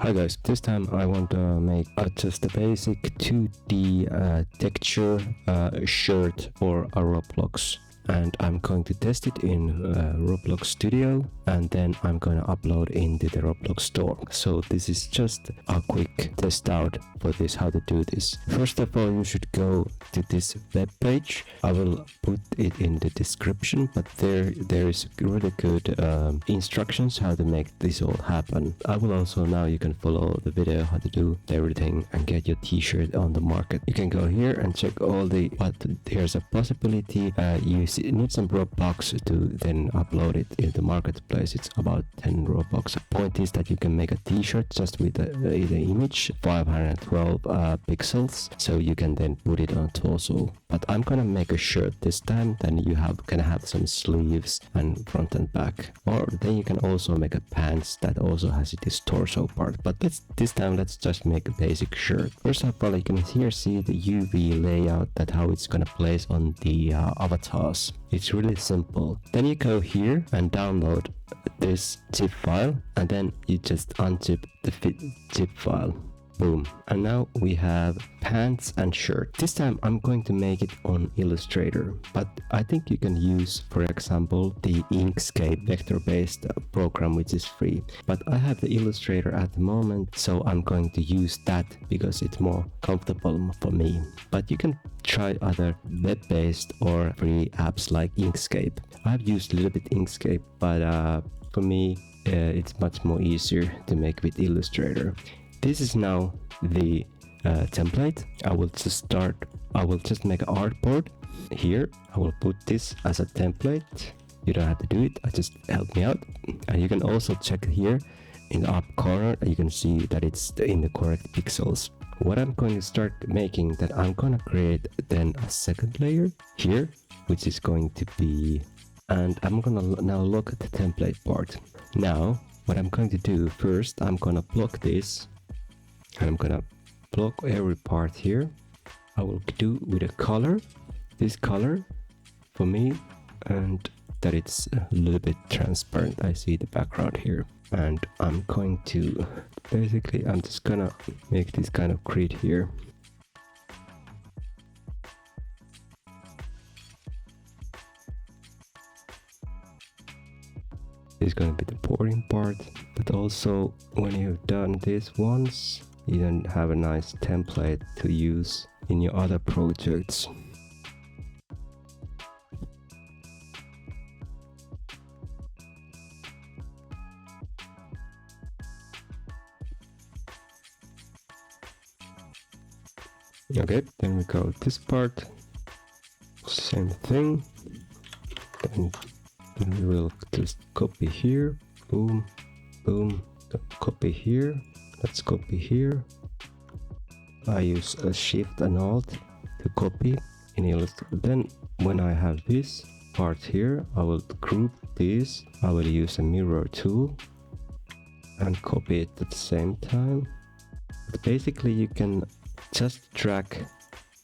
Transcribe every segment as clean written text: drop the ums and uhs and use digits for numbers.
Hi guys, this time I want to make just a basic 2D texture shirt for a Roblox, and I'm going to test it in Roblox Studio, and then I'm going to upload into the Roblox store. So this is just a quick test out for this, how to do this. First of all, you should go to this web page. I will put it in the description, but there is really good instructions how to make this all happen. I will also, now you can follow the video how to do everything and get your t-shirt on the market. You can go here and check all the, but here's a possibility. You need some Roblox to then upload it in the marketplace. It's about 10 Roblox. The point is that you can make a t-shirt just with the image, 512 pixels, so you can then put it on torso. But I'm gonna make a shirt this time. Then you can have some sleeves and front and back, or then you can also make a pants that also has this torso part. But this time let's just make a basic shirt. First of all, you can here see the UV layout, that how it's gonna place on the avatars. It's really simple. Then you go here and download this zip file, and then you just unzip the zip file. Boom. And now we have pants and shirt. This time I'm going to make it on Illustrator, but I think you can use, for example, the Inkscape vector-based program, which is free. But I have the Illustrator at the moment, so I'm going to use that because it's more comfortable for me. But you can try other web-based or free apps like Inkscape. I've used a little bit Inkscape, but for me it's much more easier to make with Illustrator. This is now the template. I will just make an artboard here. I will put this as a template. You don't have to do it, just help me out. And you can also check here in the up corner, you can see that it's in the correct pixels. What I'm going to start making, that I'm going to create then a second layer here, which is going to be, and I'm going to now look at the template part. Now what I'm going to do first, I'm going to block this. And I'm gonna block every part here. I will do with a color, this color for me, and that it's a little bit transparent. I see the background here, and I'm going to basically, I'm just gonna make this kind of grid here. This is gonna be the boring part, but also when you've done this once, you then have a nice template to use in your other projects. Okay, then we go this part, same thing, and we will just copy here, boom, boom, copy here. Let's copy here. I use a Shift and Alt to copy in Illustrator. Then when I have this part here, I will group this. I will use a mirror tool and copy it at the same time. But basically you can just drag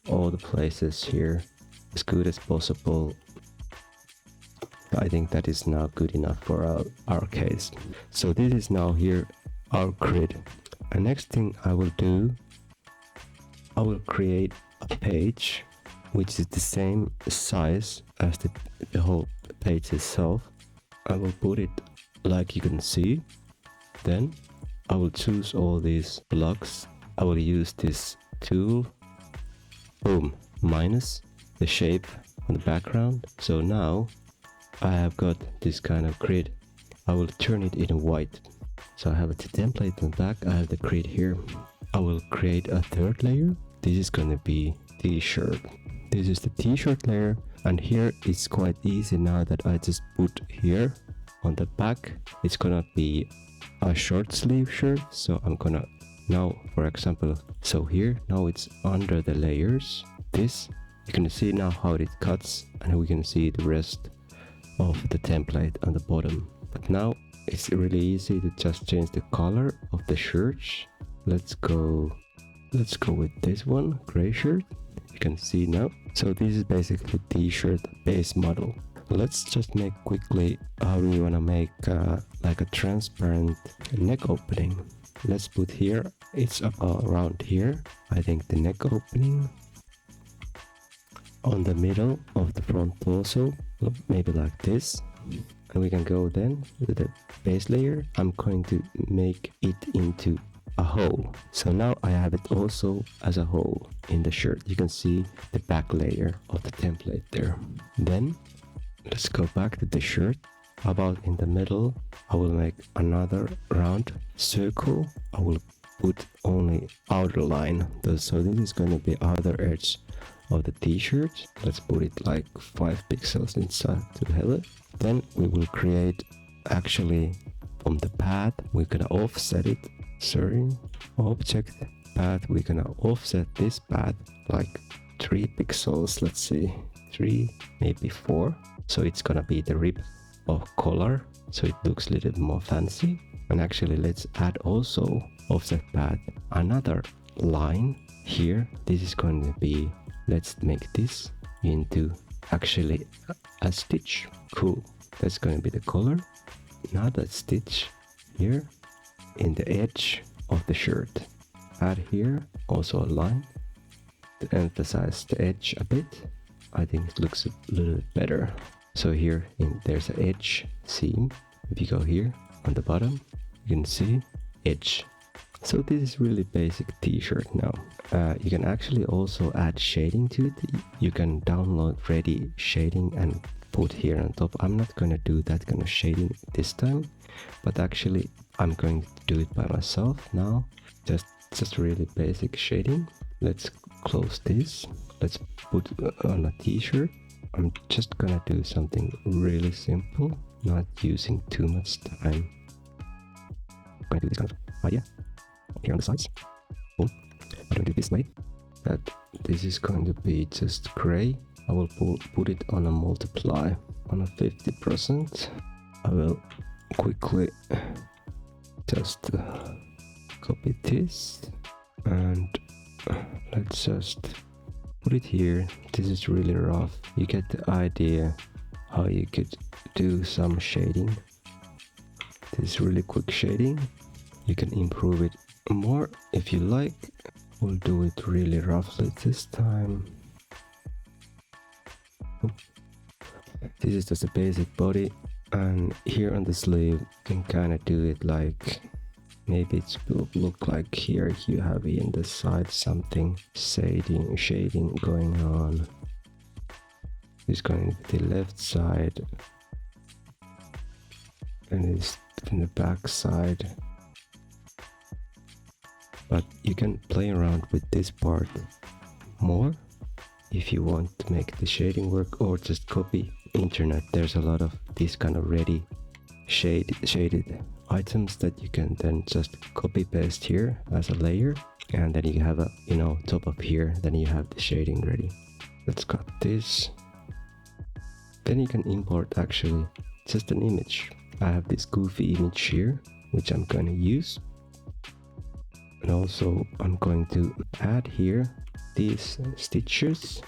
all the places here as good as possible. I think that is now good enough for our case. So this is now here our grid. And next thing I will do, I will create a page which is the same size as the whole page itself. I will put it like you can see. Then I will choose all these blocks. I will use this tool, boom, minus the shape on the background. So now I have got this kind of grid. I will turn it in white. So I have a template in the back, I have the grid here. I will create a third layer. This is going to be t-shirt. This is the t-shirt layer, and here it's quite easy now that I just put here on the back. It's gonna be a short sleeve shirt. So I'm gonna now, for example, so here now it's under the layers. This, you can see now how it cuts, and we can see the rest of the template on the bottom. But now it's really easy to just change the color of the shirts. Let's go with this one, gray shirt. You can see now. So this is basically t-shirt base model. Let's just make quickly how we want to make like a transparent neck opening. let's put here, it's around here. I think the neck opening on the middle of the front torso, maybe like this. And we can go then to the base layer. I'm going to make it into a hole. So now I have it also as a hole in the shirt. You can see the back layer of the template there. Then let's go back to the shirt. About in the middle, I will make another round circle. I will put only outer line. So this is going to be outer edge of the t-shirt. Let's put it like 5 pixels inside to have it. Then we will create, actually from the path, we're gonna offset it. Object path, we're gonna offset this path like 3 pixels. Let's see, 3, maybe 4. So it's gonna be the rib of color, so it looks a little bit more fancy. And actually let's add also offset path another line here. This is going to be, let's make this into actually a stitch. Cool, that's going to be the color. Now that stitch here in the edge of the shirt. Add here also a line to emphasize the edge a bit. I think it looks a little bit better. So here there's an edge seam. If you go here on the bottom, you can see edge. So this is really basic t-shirt now. You can actually also add shading to it. You can download ready shading and put here on top. I'm not going to do that kind of shading this time, but actually I'm going to do it by myself now. Just really basic shading. Let's close this. Let's put on a t-shirt. I'm just gonna do something really simple, not using too much time. I'm going to do this kind of idea here on the sides. Boom. I'm going to do it this way. That this is going to be just gray. I will put it on a multiply on a 50%. I will quickly just copy this and let's just put it here. This is really rough. You get the idea how you could do some shading. This is really quick shading. You can improve it more if you like. We'll do it really roughly this time. This is just a basic body, and here on the sleeve you can kind of do it like, maybe it will look like here you have in the side something shading going on. It's going to be the left side and it's in the back side. But you can play around with this part more if you want to make the shading work, or just copy internet. There's a lot of these kind of ready shaded items that you can then just copy paste here as a layer, and then you have a, top of here, then you have the shading ready. Let's cut this. Then you can import actually just an image. I have this goofy image here which I'm going to use, and also I'm going to add here these stitches.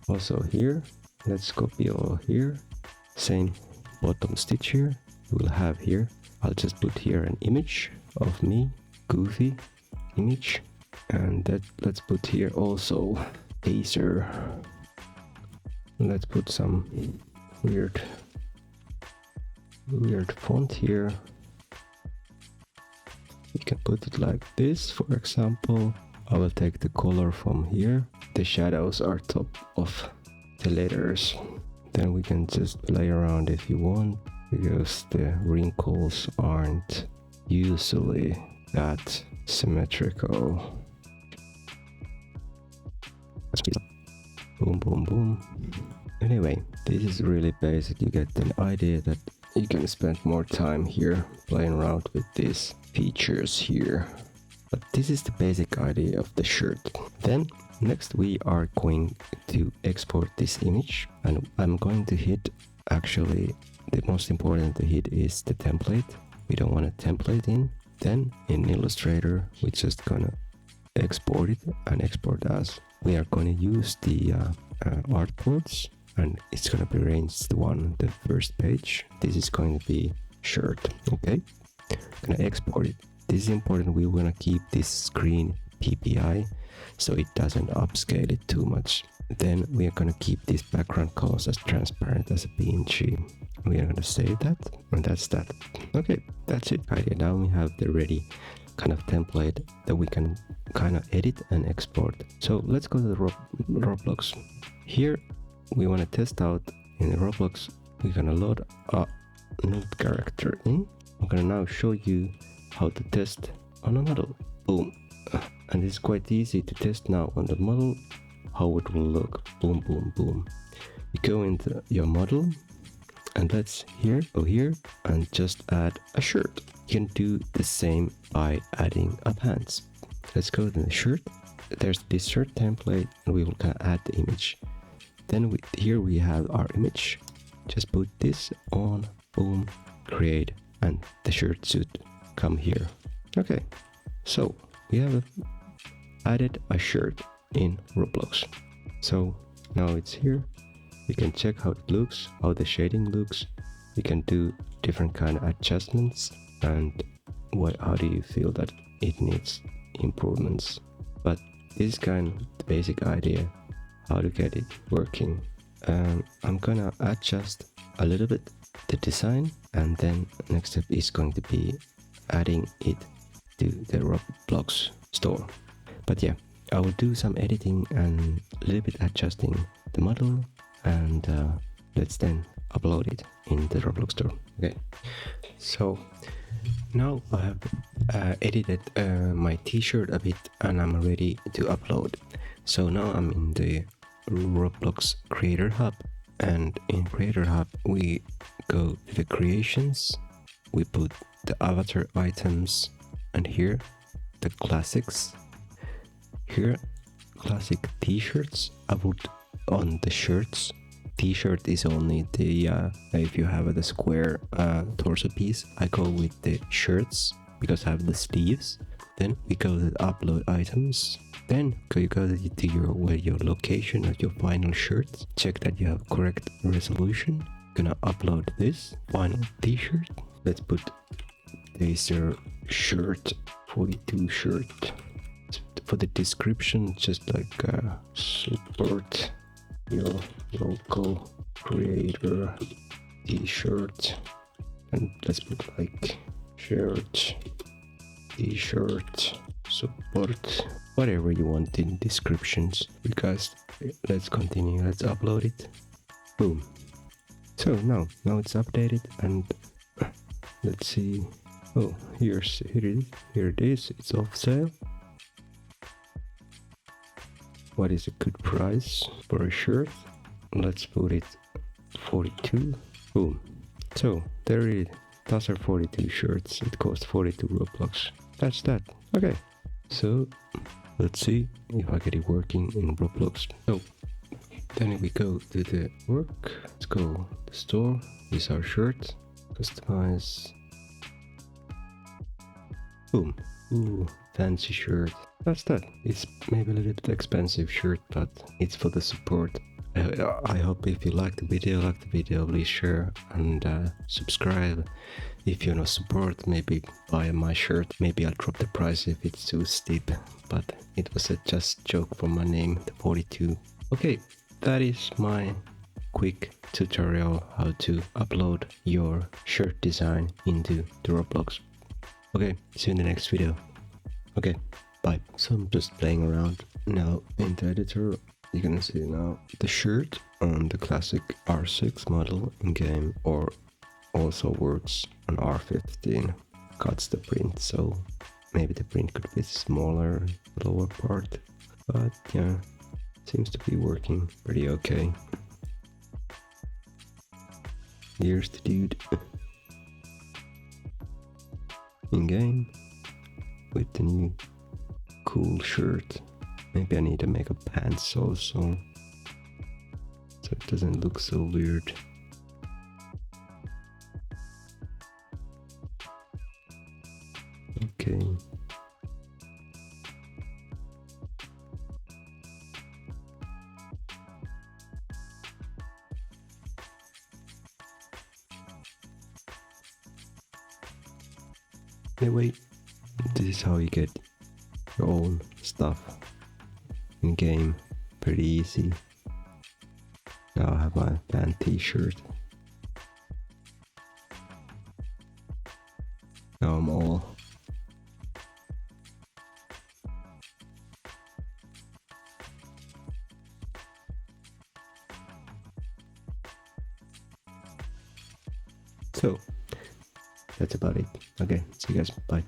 Also here, let's copy all here, same bottom stitch here we'll have here. I'll just put here an image of me, goofy image, and let's put here also Acer. Let's put some weird font here. You can put it like this, for example. I will take the color from here. The shadows are top of the letters. Then we can just play around if you want, because the wrinkles aren't usually that symmetrical. Boom, boom, boom. Anyway, this is really basic. You get an idea that you can spend more time here playing around with these features here. But this is the basic idea of the shirt. Then next we are going to export this image, and I'm going to hit, actually the most important to hit is the template. We don't want a template in. Then in Illustrator we're just gonna export it and export as. We are going to use the artboards, and it's going to be arranged the first page. This is going to be shirt. Okay, Gonna export it. This is important. We wanna keep this screen PPI so it doesn't upscale it too much. Then we are gonna keep these background colors as transparent as a PNG. We are gonna save that, and that's that. Okay, that's it. Idea. Now we have the ready kind of template that we can kind of edit and export. So let's go to the Roblox. Here we want to test out in the Roblox. We're gonna load a nude character in. I'm gonna now show you how to test on a model. Boom. And it's quite easy to test now on the model how it will look. Boom, boom, boom. You go into your model, and let's go here and just add a shirt. You can do the same by adding a pants. Let's go to the shirt. There's this shirt template, and we will kind of add the image. Then here we have our image. Just put this on, boom, create, and the shirt should come here. Okay, so we have added a shirt in Roblox. So now it's here. We can check how it looks, how the shading looks. We can do different kind of adjustments, and how do you feel that it needs improvements. But this is kind of the basic idea how to get it working. I'm gonna adjust a little bit the design, and then next step is going to be adding it to the Roblox store. But yeah, I will do some editing and a little bit adjusting the model, and let's then upload it in the Roblox store. Okay, so now I have edited my t-shirt a bit, and I'm ready to upload. So now I'm in the Roblox Creator Hub, and in Creator Hub we go to the creations, we put the avatar items, and here the classics. Here classic t-shirts. I would on the shirts. T-shirt is only the if you have the square torso piece. I go with the shirts because I have the sleeves. Then we go to the upload items. Then you go to your location of your final shirt. Check that you have correct resolution. Gonna upload this final t-shirt. Let's put this shirt 42 shirt. For the description, just like support your local creator t-shirt, and let's put like shirt t-shirt support, whatever you want in descriptions, because let's continue. Let's upload it. Boom. So now it's updated, and let's see. Oh, here it is. It's off sale. What is a good price for a shirt? Let's put it 42. Boom. So there it is. Those are 42 shirts. It costs 42 Roblox. That's that. Okay. So let's see if I get it working in Roblox. So then we go to the work. Let's go to the store. This is our shirt. Customize. Boom. Ooh, fancy shirt. That's that. It's maybe a little bit expensive shirt, but it's for the support. I hope if you like the video, please share and subscribe. If you want to support, maybe buy my shirt. Maybe I'll drop the price if it's too steep, but it was a just joke for my name, the 42. Okay, that is my quick tutorial how to upload your shirt design into the Roblox. Okay, see you in the next video. Okay, bye. So I'm just playing around now in the editor. You can see now the shirt on the classic R6 model in game, or also works on R15. Cuts the print, so maybe the print could be smaller, lower part, but yeah, seems to be working pretty okay. Here's the dude in game with the new cool shirt. Maybe I need to make a pants also, so it doesn't look so weird. Okay. Anyway, this is how you get your own stuff in game. Pretty easy. Now I have my band t-shirt. Now I'm all. So, that's about it. Okay, see you guys. Bye.